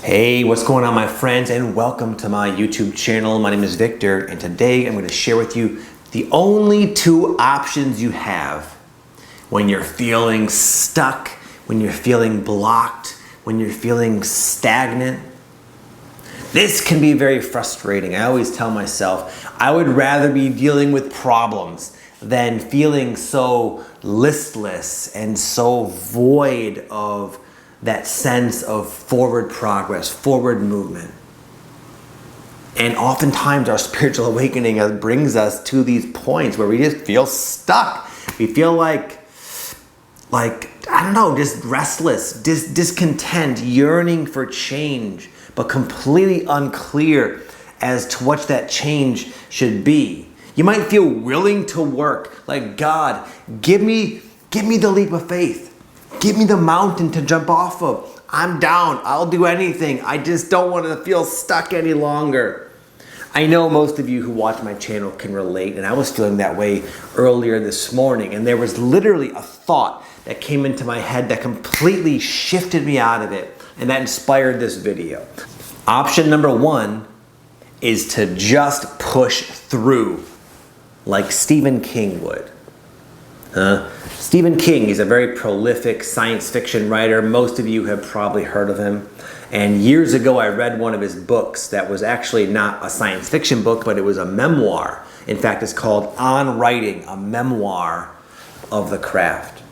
Hey, what's going on, my friends, and welcome to my YouTube channel. My name is Victor, and today I'm going to share with you the only two options you have when you're feeling stuck, when you're feeling blocked, when you're feeling stagnant. This can be very frustrating. I always tell myself I would rather be dealing with problems than feeling so listless and so void of that sense of forward progress, forward movement. And oftentimes our spiritual awakening brings us to these points where we just feel stuck. We feel like I don't know, just restless, discontent, yearning for change, but completely unclear as to what that change should be. You might feel willing to work, like, God, give me the leap of faith. Give me the mountain to jump off of. I'm down. I'll do anything. I just don't want to feel stuck any longer. I know most of you who watch my channel can relate, and I was feeling that way earlier this morning, and there was literally a thought that came into my head that completely shifted me out of it, and that inspired this video. Option number one is to just push through, like Stephen King would. Stephen King is a very prolific science fiction writer. Most of you have probably heard of him. And years ago, I read one of his books that was actually not a science fiction book, but it was a memoir. In fact, it's called On Writing, a memoir of the craft.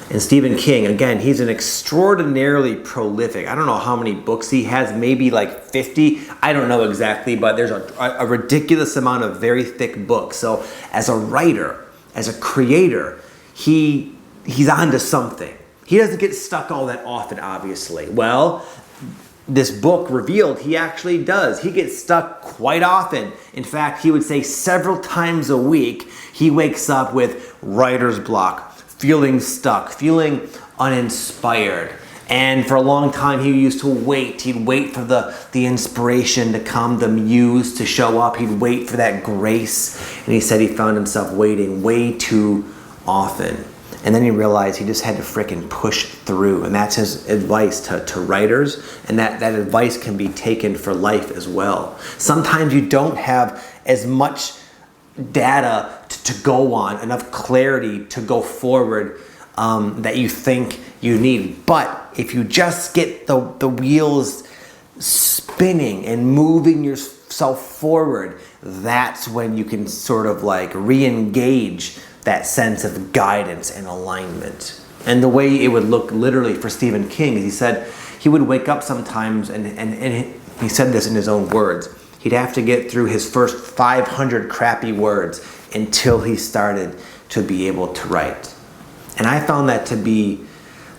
And Stephen King, again, he's an extraordinarily prolific. I don't know how many books he has, maybe like 50. I don't know exactly, but there's a ridiculous amount of very thick books. So as a writer, as a creator, he's onto something. He doesn't get stuck all that often, obviously. Well, this book revealed he actually does. He gets stuck quite often. In fact, he would say several times a week, he wakes up with writer's block, feeling stuck, feeling uninspired. And for a long time, he used to wait. He'd wait for the inspiration to come, the muse to show up. He'd wait for that grace. And he said he found himself waiting way too often. And then he realized he just had to frickin' push through. And that's his advice to writers. And that advice can be taken for life as well. Sometimes you don't have as much data to go on, enough clarity to go forward that you think you need. But if you just get the wheels spinning and moving yourself forward, that's when you can sort of like re-engage that sense of guidance and alignment. And the way it would look literally for Stephen King is he said he would wake up sometimes and he said this in his own words. He'd have to get through his first 500 crappy words until he started to be able to write. And I found that to be,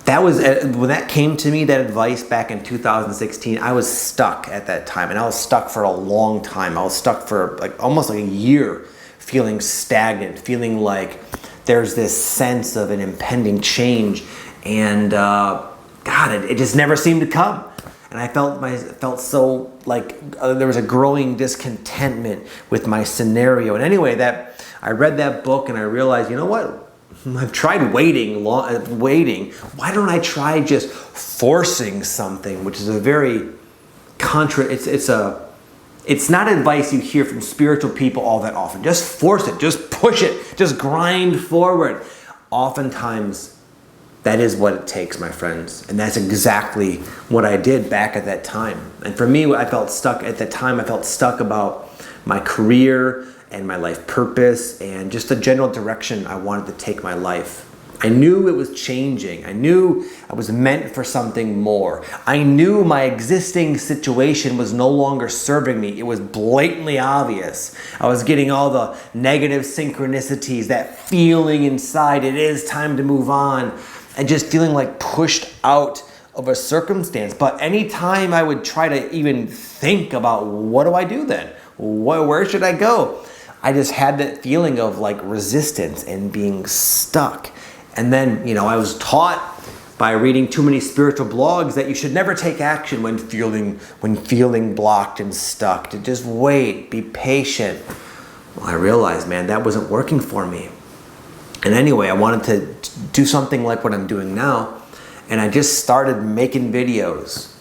when that came to me, that advice back in 2016, I was stuck at that time. And I was stuck for a long time. I was stuck for almost like a year, feeling stagnant, feeling like there's this sense of an impending change. And God, it just never seemed to come. And I felt so like there was a growing discontentment with my scenario. And anyway, that I read that book and I realized, you know what? I've tried waiting. Why don't I try just forcing something, which is a very it's not advice you hear from spiritual people all that often. Just force it, just push it, just grind forward. Oftentimes, that is what it takes, my friends. And that's exactly what I did back at that time. And for me, I felt stuck at that time. I felt stuck about my career and my life purpose and just the general direction I wanted to take my life. I knew it was changing. I knew I was meant for something more. I knew my existing situation was no longer serving me. It was blatantly obvious. I was getting all the negative synchronicities, that feeling inside, it is time to move on, and just feeling like pushed out of a circumstance. But anytime I would try to even think about what do I do then? Where should I go? I just had that feeling of like resistance and being stuck. And then, I was taught by reading too many spiritual blogs that you should never take action when feeling blocked and stuck. To just wait, be patient. Well, I realized, man, that wasn't working for me. And anyway, I wanted to do something like what I'm doing now. And I just started making videos.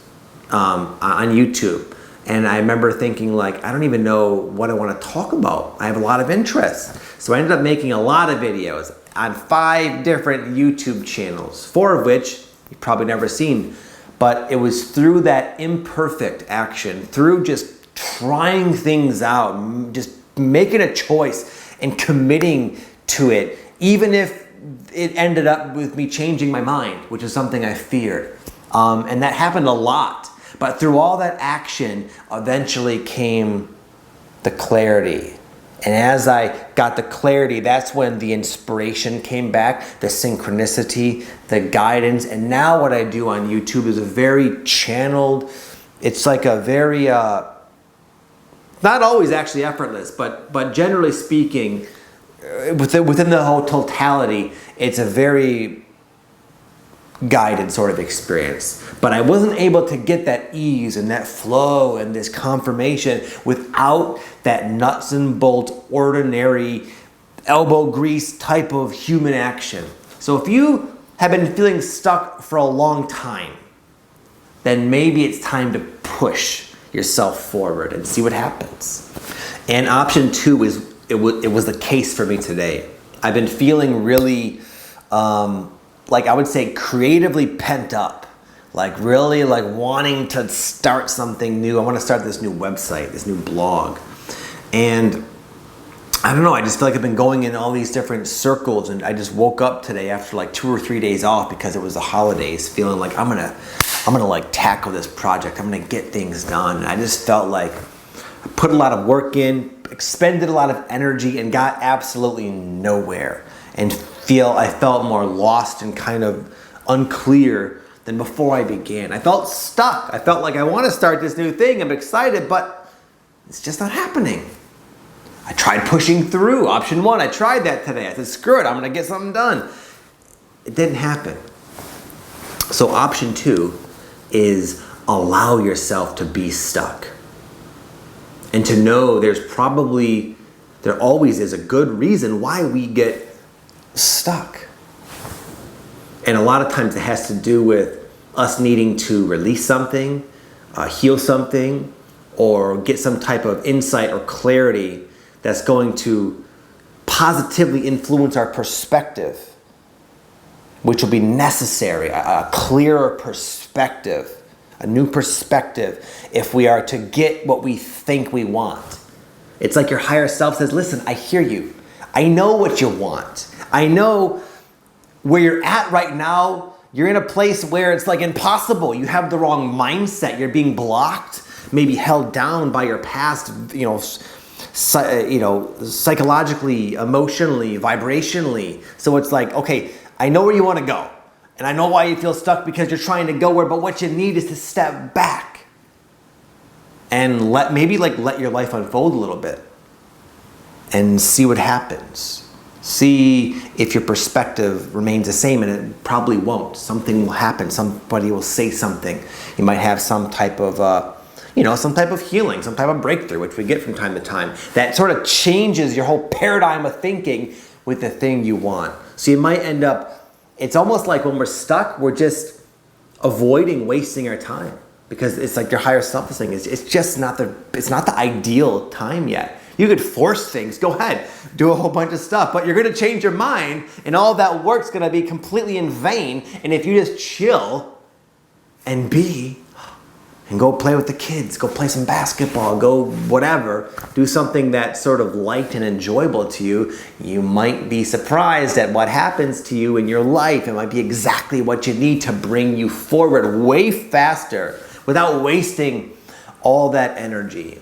on YouTube. And I remember thinking like, I don't even know what I want to talk about. I have a lot of interests. So I ended up making a lot of videos on 5 different YouTube channels, 4 of which you've probably never seen. But it was through that imperfect action, through just trying things out, just making a choice and committing to it, even if it ended up with me changing my mind, which is something I feared. And that happened a lot. But through all that action, eventually came the clarity. And as I got the clarity, that's when the inspiration came back, the synchronicity, the guidance. And now what I do on YouTube is a very channeled, it's like a very, not always actually effortless, but generally speaking, within the whole totality, it's a very guided sort of experience. But I wasn't able to get that ease and that flow and this confirmation without that nuts and bolts, ordinary, elbow grease type of human action. So if you have been feeling stuck for a long time, then maybe it's time to push yourself forward and see what happens. And option 2 is, it was the case for me today. I've been feeling really, like I would say creatively pent up, like really like wanting to start something new. I want to start this new website, this new blog. And I don't know, I just feel like I've been going in all these different circles, and I just woke up today after like 2 or 3 days off because it was the holidays, feeling like I'm gonna like tackle this project. I'm gonna get things done. And I just felt like I put a lot of work in, expended a lot of energy, and got absolutely nowhere. And I felt more lost and kind of unclear than before I began. I felt stuck. I felt like I want to start this new thing. I'm excited, but it's just not happening. I tried pushing through. Option 1, I tried that today. I said, screw it, I'm going to get something done. It didn't happen. So option 2 is allow yourself to be stuck. And to know there always is a good reason why we get stuck. And a lot of times it has to do with us needing to release something, heal something, or get some type of insight or clarity that's going to positively influence our perspective, which will be necessary, a clearer perspective, a new perspective, if we are to get what we think we want. It's like your higher self says, listen, I hear you. I know what you want. I know where you're at right now. You're in a place where it's like impossible. You have the wrong mindset. You're being blocked, maybe held down by your past, psychologically, emotionally, vibrationally. So it's like, okay, I know where you want to go. And I know why you feel stuck, because you're trying to go where, but what you need is to step back and let your life unfold a little bit and see what happens. See if your perspective remains the same, and it probably won't. Something will happen. Somebody will say something. You might have some type of, some type of healing, some type of breakthrough, which we get from time to time. That sort of changes your whole paradigm of thinking with the thing you want. So you might end up, it's almost like when we're stuck, we're just avoiding wasting our time, because it's like your higher self is saying it's just not the ideal time yet. You could force things, go ahead, do a whole bunch of stuff, but you're gonna change your mind, and all that work's gonna be completely in vain. And if you just chill and go play with the kids, go play some basketball, go whatever, do something that's sort of light and enjoyable to you, you might be surprised at what happens to you in your life. It might be exactly what you need to bring you forward way faster without wasting all that energy.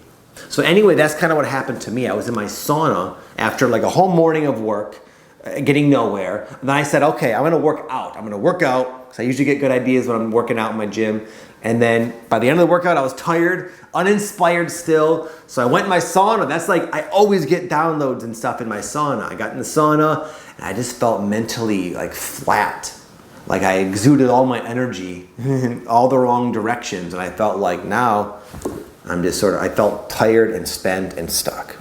So anyway, that's kind of what happened to me. I was in my sauna after like a whole morning of work, getting nowhere. And then I said, okay, I'm going to work out. I'm going to work out, because I usually get good ideas when I'm working out in my gym. And then by the end of the workout, I was tired, uninspired still. So I went in my sauna. That's like, I always get downloads and stuff in my sauna. I got in the sauna and I just felt mentally like flat. Like I exuded all my energy in all the wrong directions. And I felt like now I felt tired and spent and stuck.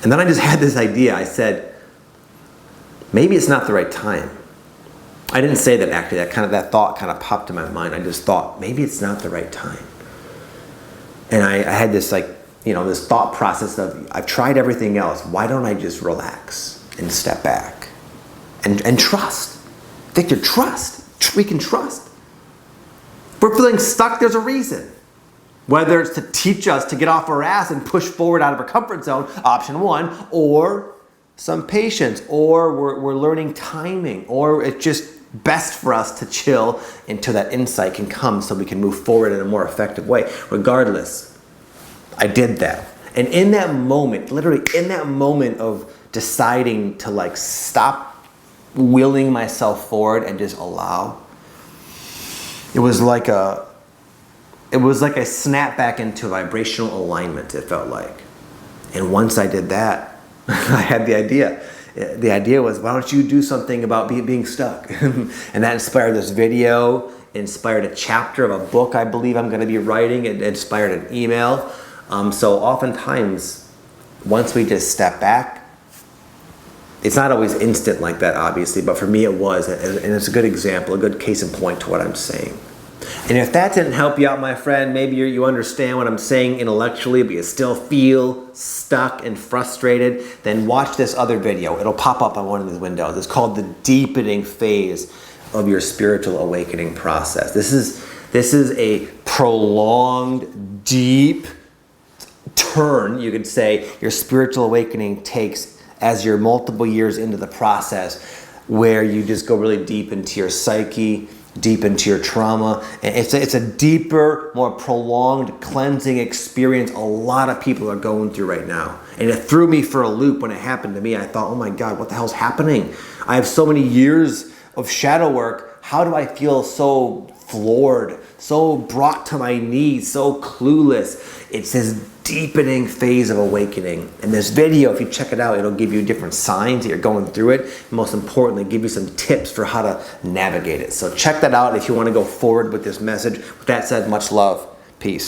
And then I just had this idea. I said, maybe it's not the right time. I didn't say that actually. That thought kind of popped in my mind. I just thought maybe it's not the right time. And I had this this thought process of I've tried everything else. Why don't I just relax and step back and trust? Victor, trust. We can trust. If we're feeling stuck, there's a reason. Whether it's to teach us to get off our ass and push forward out of our comfort zone, option one, or some patience, or we're learning timing, or it's just best for us to chill until that insight can come so we can move forward in a more effective way. Regardless, I did that. And in that moment, literally in that moment of deciding to stop willing myself forward and just allow, it was like I snapped back into vibrational alignment, it felt like. And once I did that, I had the idea. The idea was, why don't you do something about being stuck? And that inspired this video, inspired a chapter of a book I believe I'm going to be writing, it inspired an email. So oftentimes, once we just step back, it's not always instant like that, obviously, but for me it was, and it's a good example, a good case in point to what I'm saying. And if that didn't help you out, my friend, maybe you understand what I'm saying intellectually, but you still feel stuck and frustrated, then watch this other video. It'll pop up on one of these windows. It's called the deepening phase of your spiritual awakening process. This is a prolonged, deep turn, you could say, your spiritual awakening takes as you're multiple years into the process, where you just go really deep into your psyche, deep into your trauma. And it's a deeper, more prolonged cleansing experience a lot of people are going through right now. And it threw me for a loop when it happened to me. I thought, oh my God, what the hell's happening? I have so many years of shadow work. How do I feel so floored, so brought to my knees, so clueless? It's this deepening phase of awakening. And this video, if you check it out, it'll give you different signs that you're going through it. And most importantly, give you some tips for how to navigate it. So check that out if you want to go forward with this message. With that said, much love. Peace.